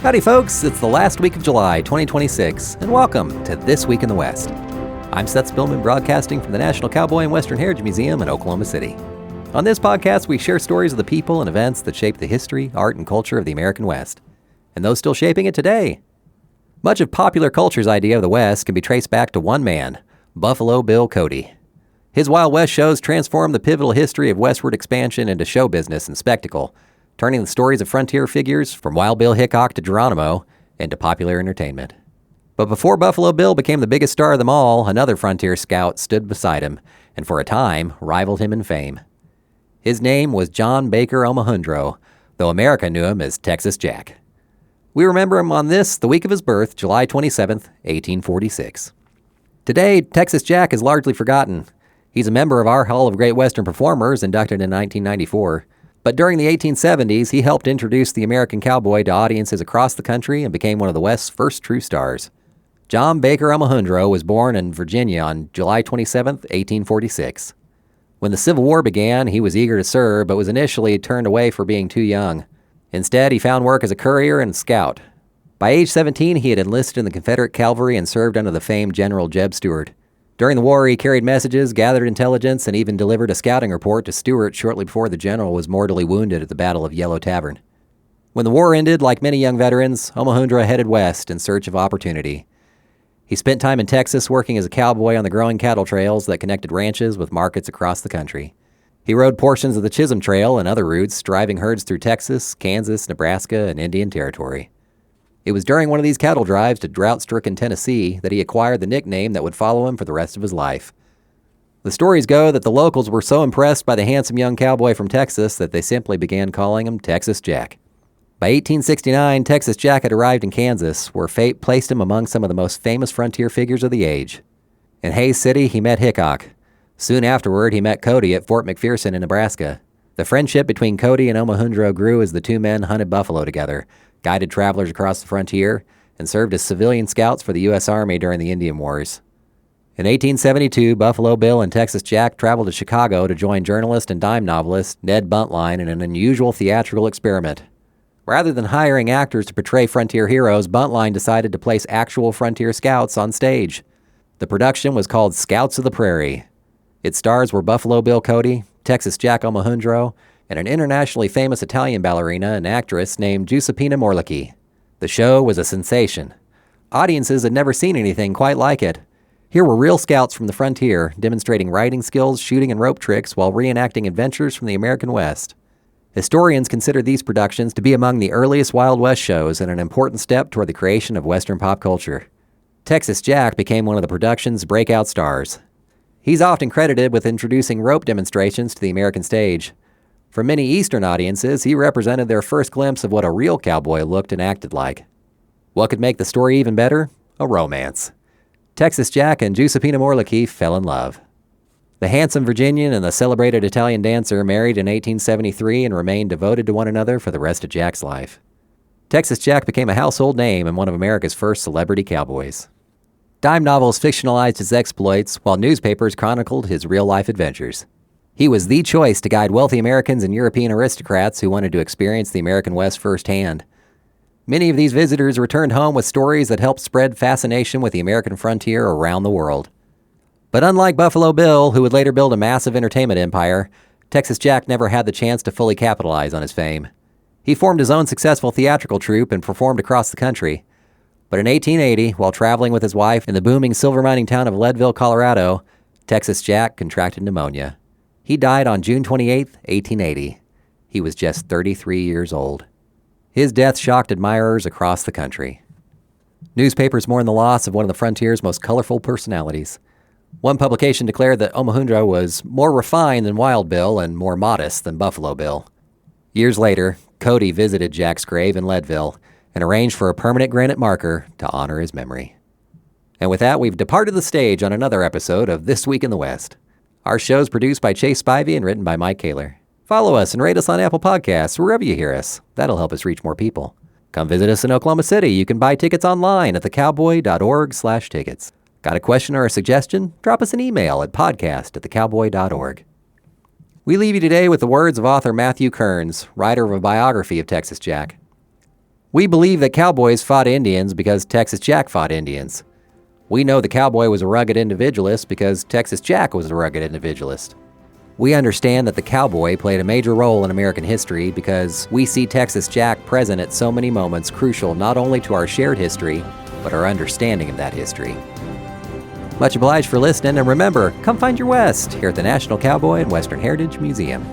Howdy folks, it's the last week of July 2026, and welcome to This Week in the West. I'm Seth Spillman, broadcasting from the National Cowboy and Western Heritage Museum in Oklahoma City. On this podcast, we share stories of the people and events that shaped the history, art, and culture of the American West, and those still shaping it today. Much of popular culture's idea of the West can be traced back to one man, Buffalo Bill Cody. His Wild West shows transformed the pivotal history of westward expansion into show business and spectacle, turning the stories of frontier figures from Wild Bill Hickok to Geronimo into popular entertainment. But before Buffalo Bill became the biggest star of them all, another frontier scout stood beside him, and for a time rivaled him in fame. His name was John Baker Omohundro, though America knew him as Texas Jack. We remember him on this, the week of his birth, July 27th, 1846. Today, Texas Jack is largely forgotten. He's a member of our Hall of Great Western Performers, inducted in 1994. But during the 1870s, he helped introduce the American cowboy to audiences across the country and became one of the West's first true stars. John Baker Omohundro was born in Virginia on July 27, 1846. When the Civil War began, he was eager to serve, but was initially turned away for being too young. Instead, he found work as a courier and scout. By age 17, he had enlisted in the Confederate cavalry and served under the famed General Jeb Stuart. During the war, he carried messages, gathered intelligence, and even delivered a scouting report to Stuart shortly before the general was mortally wounded at the Battle of Yellow Tavern. When the war ended, like many young veterans, Omohundro headed west in search of opportunity. He spent time in Texas working as a cowboy on the growing cattle trails that connected ranches with markets across the country. He rode portions of the Chisholm Trail and other routes, driving herds through Texas, Kansas, Nebraska, and Indian Territory. It was during one of these cattle drives to drought-stricken Tennessee that he acquired the nickname that would follow him for the rest of his life. The stories go that the locals were so impressed by the handsome young cowboy from Texas that they simply began calling him Texas Jack. By 1869, Texas Jack had arrived in Kansas, where fate placed him among some of the most famous frontier figures of the age. In Hays City, he met Hickok. Soon afterward, he met Cody at Fort McPherson in Nebraska. The friendship between Cody and Omohundro grew as the two men hunted buffalo together, guided travelers across the frontier, and served as civilian scouts for the U.S. Army during the Indian Wars. In 1872, Buffalo Bill and Texas Jack traveled to Chicago to join journalist and dime novelist Ned Buntline in an unusual theatrical experiment. Rather than hiring actors to portray frontier heroes, Buntline decided to place actual frontier scouts on stage. The production was called Scouts of the Prairie. Its stars were Buffalo Bill Cody, Texas Jack Omohundro, and an internationally famous Italian ballerina and actress named Giuseppina Morlacchi. The show was a sensation. Audiences had never seen anything quite like it. Here were real scouts from the frontier, demonstrating riding skills, shooting, and rope tricks while reenacting adventures from the American West. Historians consider these productions to be among the earliest Wild West shows and an important step toward the creation of Western pop culture. Texas Jack became one of the production's breakout stars. He's often credited with introducing rope demonstrations to the American stage. For many Eastern audiences, he represented their first glimpse of what a real cowboy looked and acted like. What could make the story even better? A romance. Texas Jack and Giuseppina Morlacchi fell in love. The handsome Virginian and the celebrated Italian dancer married in 1873 and remained devoted to one another for the rest of Jack's life. Texas Jack became a household name and one of America's first celebrity cowboys. Dime novels fictionalized his exploits, while newspapers chronicled his real-life adventures. He was the choice to guide wealthy Americans and European aristocrats who wanted to experience the American West firsthand. Many of these visitors returned home with stories that helped spread fascination with the American frontier around the world. But unlike Buffalo Bill, who would later build a massive entertainment empire, Texas Jack never had the chance to fully capitalize on his fame. He formed his own successful theatrical troupe and performed across the country. But in 1880, while traveling with his wife in the booming silver mining town of Leadville, Colorado, Texas Jack contracted pneumonia. He died on June 28, 1880. He was just 33 years old. His death shocked admirers across the country. Newspapers mourned the loss of one of the frontier's most colorful personalities. One publication declared that Omohundro was more refined than Wild Bill and more modest than Buffalo Bill. Years later, Cody visited Jack's grave in Leadville and arranged for a permanent granite marker to honor his memory. And with that, we've departed the stage on another episode of This Week in the West. Our show is produced by Chase Spivey and written by Mike Kaler. Follow us and rate us on Apple Podcasts, wherever you hear us. That'll help us reach more people. Come visit us in Oklahoma City. You can buy tickets online at thecowboy.org/tickets. Got a question or a suggestion? Drop us an email at podcast@thecowboy.org. We leave you today with the words of author Matthew Kearns, writer of a biography of Texas Jack. We believe that cowboys fought Indians because Texas Jack fought Indians. We know the cowboy was a rugged individualist because Texas Jack was a rugged individualist. We understand that the cowboy played a major role in American history because we see Texas Jack present at so many moments crucial not only to our shared history, but our understanding of that history. Much obliged for listening, and remember, come find your West here at the National Cowboy and Western Heritage Museum.